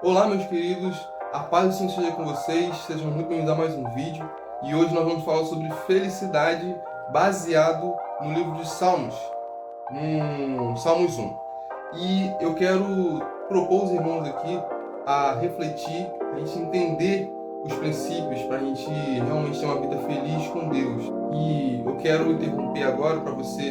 Olá, meus queridos, a paz do Senhor seja com vocês, sejam muito bem-vindos a mais um vídeo. E hoje nós vamos falar sobre felicidade baseado no livro de Salmos, no Salmos 1. E eu quero propor aos irmãos aqui a refletir, a gente entender os princípios para a gente realmente ter uma vida feliz com Deus. E eu quero interromper agora para você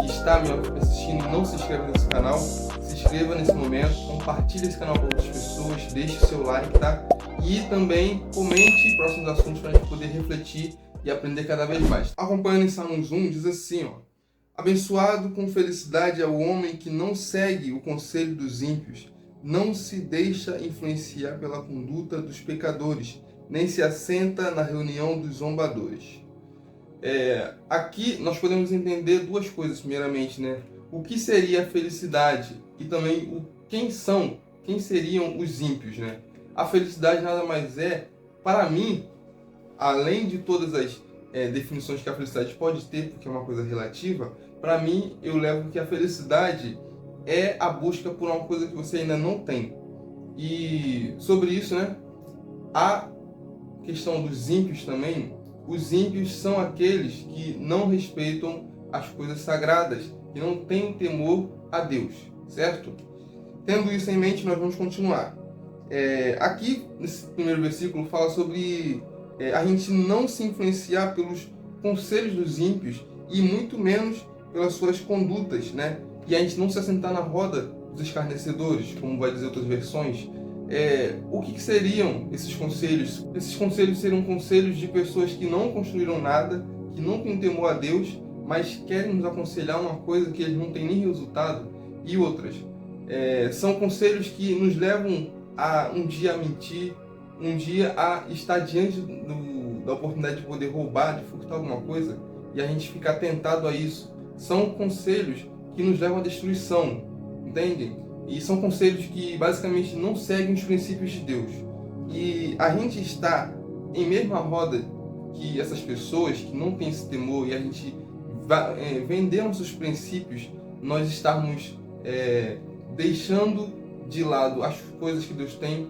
que está me assistindo e não se inscreve nesse canal, se inscreva nesse momento, compartilhe esse canal com outras pessoas, deixe o seu like, tá? E também comente próximos assuntos para a gente poder refletir e aprender cada vez mais. Acompanhando em Salmos 1, diz assim, ó: abençoado com felicidade é o homem que não segue o conselho dos ímpios, não se deixa influenciar pela conduta dos pecadores, nem se assenta na reunião dos zombadores. Aqui nós podemos entender duas coisas, primeiramente, né? O que seria a felicidade e também quem seriam os ímpios, né? A felicidade nada mais é, para mim, além de todas as definições que a felicidade pode ter, porque é uma coisa relativa, para mim eu levo que a felicidade é a busca por uma coisa que você ainda não tem. E sobre isso, né? A questão dos ímpios também. Os ímpios são aqueles que não respeitam as coisas sagradas, que não têm temor a Deus, certo? Tendo isso em mente, nós vamos continuar. Aqui, nesse primeiro versículo, fala sobre a gente não se influenciar pelos conselhos dos ímpios e muito menos pelas suas condutas, né? E a gente não se assentar na roda dos escarnecedores, como vai dizer outras versões. O que seriam esses conselhos? Esses conselhos seriam conselhos de pessoas que não construíram nada, que não têm temor a Deus, mas querem nos aconselhar uma coisa que eles não têm nem resultado, e outras. São conselhos que nos levam a um dia a mentir, um dia a estar diante da oportunidade de poder roubar, de furtar alguma coisa, e a gente ficar tentado a isso. São conselhos que nos levam à destruição, entendem? E são conselhos que basicamente não seguem os princípios de Deus. E a gente está em mesma roda que essas pessoas que não têm esse temor, e a gente vender nossos princípios, nós estarmos deixando de lado as coisas que Deus tem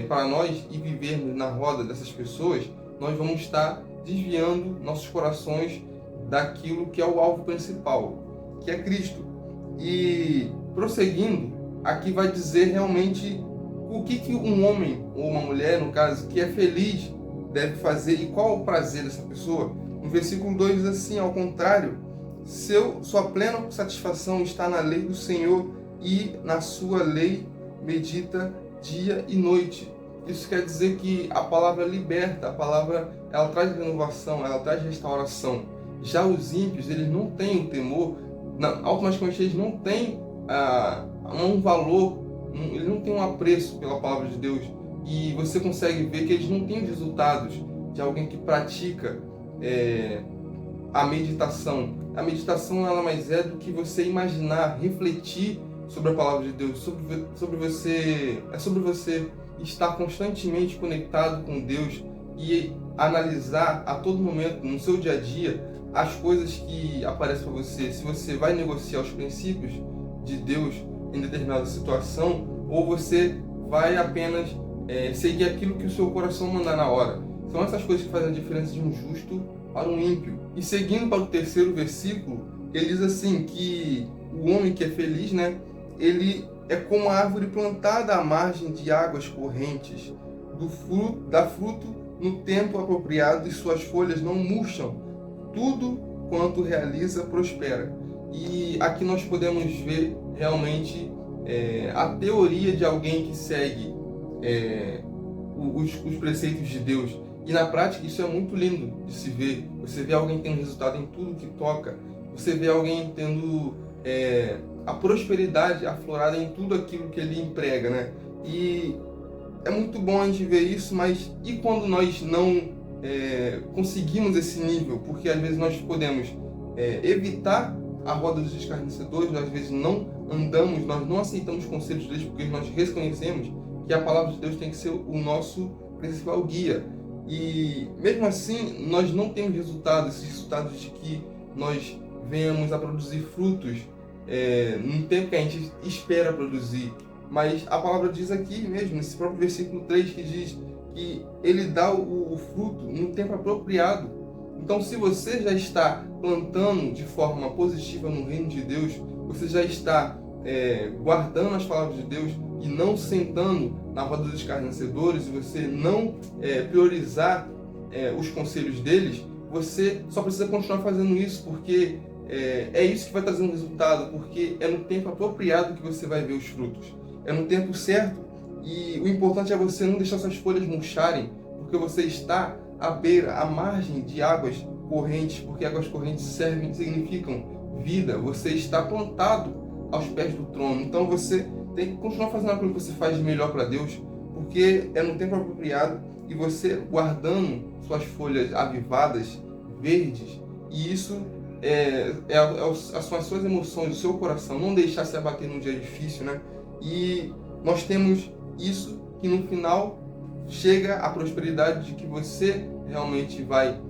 para nós e vivermos na roda dessas pessoas, nós vamos estar desviando nossos corações daquilo que é o alvo principal, que é Cristo. E prosseguindo, aqui vai dizer realmente o que um homem ou uma mulher, no caso, que é feliz deve fazer e qual é o prazer dessa pessoa. No versículo 2 diz assim: ao contrário, sua plena satisfação está na lei do Senhor e na sua lei medita dia e noite. Isso quer dizer que a palavra liberta, a palavra ela traz renovação, ela traz restauração. Já os ímpios, eles não têm o temor, automaticamente eles não têm um valor, eles não têm um apreço pela palavra de Deus. E você consegue ver que eles não têm os resultados de alguém que pratica a meditação. A meditação nada mais é do que você imaginar, refletir sobre a palavra de Deus, sobre você estar constantemente conectado com Deus e analisar a todo momento, no seu dia a dia, as coisas que aparecem para você. Se você vai negociar os princípios de Deus em determinada situação, ou você vai apenas seguir aquilo que o seu coração mandar na hora. São essas coisas que fazem a diferença de um justo para um ímpio. E seguindo para o terceiro versículo, ele diz assim, que o homem que é feliz, né, ele é como a árvore plantada à margem de águas correntes, dá fruto no tempo apropriado e suas folhas não murcham. Tudo quanto realiza prospera. E aqui nós podemos ver realmente a teoria de alguém que segue os preceitos de Deus. E na prática isso é muito lindo de se ver. Você vê alguém tendo resultado em tudo que toca. Você vê alguém tendo a prosperidade aflorada em tudo aquilo que ele emprega, né? E é muito bom a gente ver isso, mas e quando nós não conseguimos esse nível? Porque às vezes nós podemos evitar a roda dos escarnecedores, nós às vezes não andamos, nós não aceitamos conselhos deles porque nós reconhecemos que a palavra de Deus tem que ser o nosso principal guia. E mesmo assim, nós não temos resultados, esses resultados de que nós venhamos a produzir frutos num tempo que a gente espera produzir. Mas a palavra diz aqui mesmo, nesse próprio versículo 3, que diz que ele dá o fruto no tempo apropriado. Então, se você já está plantando de forma positiva no reino de Deus, você já está guardando as palavras de Deus e não sentando na roda dos escarnecedores, e você não priorizar os conselhos deles, você só precisa continuar fazendo isso, porque é isso que vai trazer um resultado, porque é no tempo apropriado que você vai ver os frutos. É no tempo certo, e o importante é você não deixar suas folhas murcharem, porque você está à beira, à margem de águas correntes, porque águas correntes significam vida. Você está plantado aos pés do trono, então você tem que continuar fazendo aquilo que você faz de melhor para Deus, porque é no tempo apropriado, e você guardando suas folhas avivadas, verdes, e isso são as suas emoções, o seu coração, não deixar se abater num dia difícil, né? E nós temos isso, que no final chega a prosperidade de que você realmente vai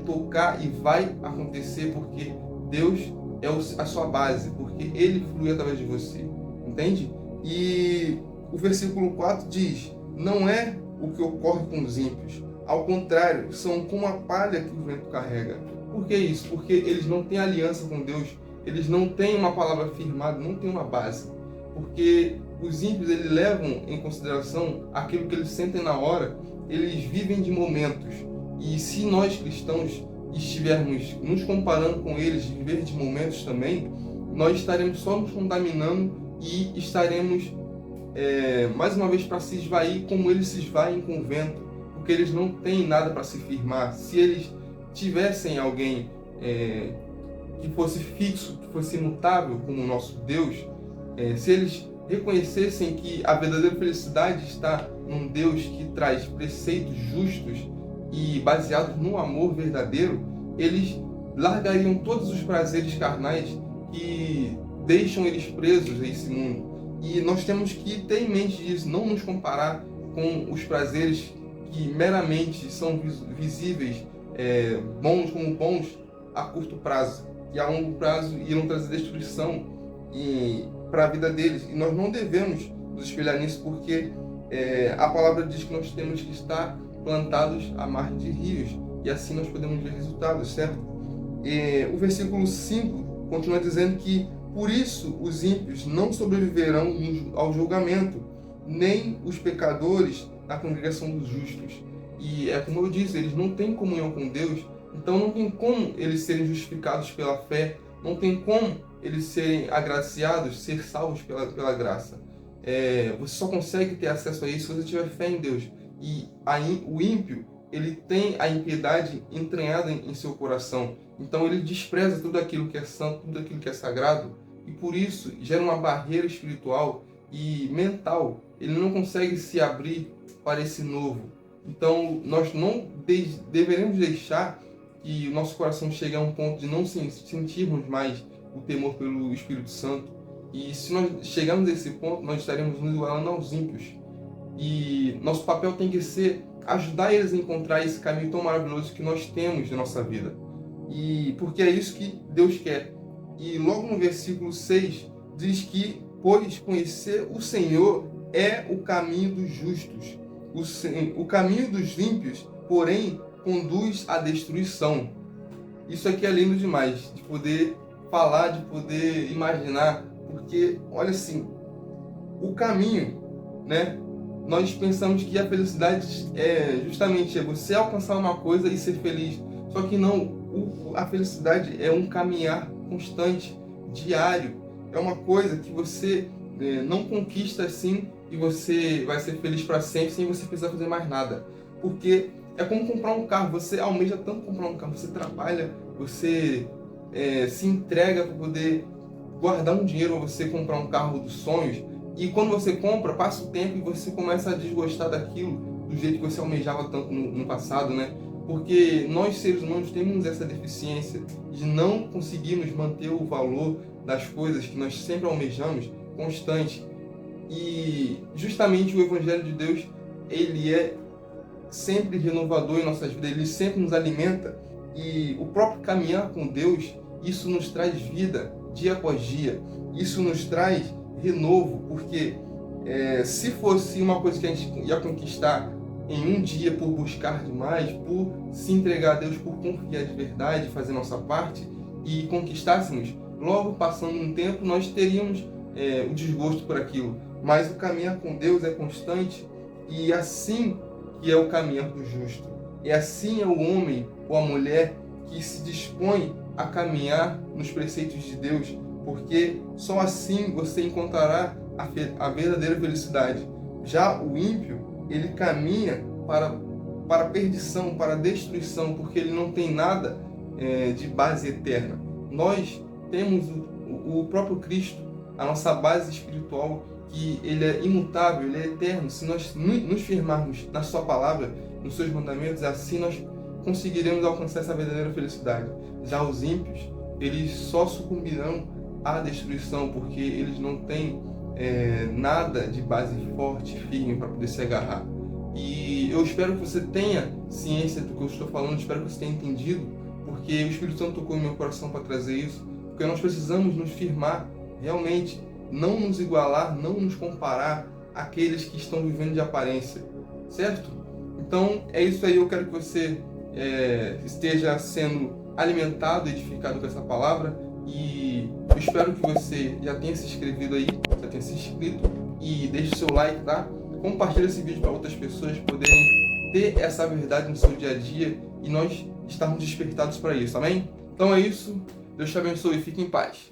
tocar e vai acontecer, porque Deus é a sua base, porque Ele flui através de você, entende? E o versículo 4 diz: não é o que ocorre com os ímpios, ao contrário, são como a palha que o vento carrega. Por que isso? Porque eles não têm aliança com Deus, eles não têm uma palavra firmada, não têm uma base. Porque os ímpios, eles levam em consideração aquilo que eles sentem na hora, eles vivem de momentos. E se nós cristãos estivermos nos comparando com eles, de viver de momentos também, nós estaremos só nos contaminando e estaremos mais uma vez para se esvair como eles se esvaem com o vento, porque eles não têm nada para se firmar. Se eles tivessem alguém que fosse fixo, que fosse imutável como o nosso Deus, se eles reconhecessem que a verdadeira felicidade está num Deus que traz preceitos justos e baseados no amor verdadeiro, eles largariam todos os prazeres carnais que deixam eles presos a esse mundo. E nós temos que ter em mente isso, não nos comparar com os prazeres que meramente são visíveis, bons como bons a curto prazo, e a longo prazo irão trazer destruição para a vida deles. E nós não devemos nos espelhar nisso, porque a palavra diz que nós temos que estar plantados à margem de rios, e assim nós podemos ver resultados, certo? O versículo 5 continua dizendo que por isso os ímpios não sobreviverão ao julgamento, nem os pecadores na congregação dos justos. E é como eu disse, eles não têm comunhão com Deus, então não tem como eles serem justificados pela fé, não tem como eles serem agraciados, ser salvos pela graça. Você só consegue ter acesso a isso se você tiver fé em Deus. E o ímpio, ele tem a impiedade entranhada em seu coração. Então ele despreza tudo aquilo que é santo, tudo aquilo que é sagrado, e por isso gera uma barreira espiritual e mental. Ele não consegue se abrir para esse novo. Então nós não deveremos deixar que o nosso coração chegue a um ponto de não sentirmos mais o temor pelo Espírito Santo. E se nós chegarmos a esse ponto, nós estaremos nos igualando aos ímpios. E nosso papel tem que ser ajudar eles a encontrar esse caminho tão maravilhoso que nós temos na nossa vida. E porque é isso que Deus quer. E logo no versículo 6 diz que, pois conhecer o Senhor é o caminho dos justos. O caminho dos ímpios, porém, conduz à destruição. Isso aqui é lindo demais, de poder falar, de poder imaginar, porque, olha assim, o caminho, né? Nós pensamos que a felicidade é justamente você alcançar uma coisa e ser feliz. Só que não, a felicidade é um caminhar constante, diário. É uma coisa que você não conquista assim e você vai ser feliz para sempre sem você precisar fazer mais nada. Porque é como comprar um carro. Você almeja tanto comprar um carro, você trabalha, você se entrega para poder guardar um dinheiro para você comprar um carro dos sonhos. E quando você compra, passa o tempo e você começa a desgostar daquilo do jeito que você almejava tanto no passado, né? Porque nós, seres humanos, temos essa deficiência de não conseguirmos manter o valor das coisas que nós sempre almejamos constante. E justamente o Evangelho de Deus, ele é sempre renovador em nossas vidas, ele sempre nos alimenta. E o próprio caminhar com Deus, isso nos traz vida dia após dia. Isso nos traz renovo, porque Se fosse uma coisa que a gente ia conquistar em um dia por buscar demais, por se entregar a Deus, por confiar de verdade, fazer nossa parte e conquistássemos, logo passando um tempo nós teríamos o desgosto por aquilo. Mas o caminhar com Deus é constante e assim que é o caminhar do justo. E assim é o homem ou a mulher que se dispõe a caminhar nos preceitos de Deus, porque só assim você encontrará a verdadeira felicidade. Já o ímpio, ele caminha para a perdição, para a destruição, porque ele não tem nada de base eterna. Nós temos o próprio Cristo, a nossa base espiritual, que ele é imutável, ele é eterno. Se nós nos firmarmos na sua palavra, nos seus mandamentos, assim nós conseguiremos alcançar essa verdadeira felicidade. Já os ímpios, eles só sucumbirão à destruição, porque eles não têm nada de base forte, firme, para poder se agarrar. E eu espero que você tenha ciência do que eu estou falando, espero que você tenha entendido, porque o Espírito Santo tocou no meu coração para trazer isso, porque nós precisamos nos firmar realmente, não nos igualar, não nos comparar àqueles que estão vivendo de aparência, certo? Então é isso aí, eu quero que você esteja sendo alimentado, edificado com essa palavra, e eu espero que você já tenha se inscrito aí, já tenha se inscrito, e deixe seu like, tá? Compartilhe esse vídeo para outras pessoas poderem ter essa verdade no seu dia a dia e nós estarmos despertados para isso, amém? Então é isso, Deus te abençoe e fique em paz.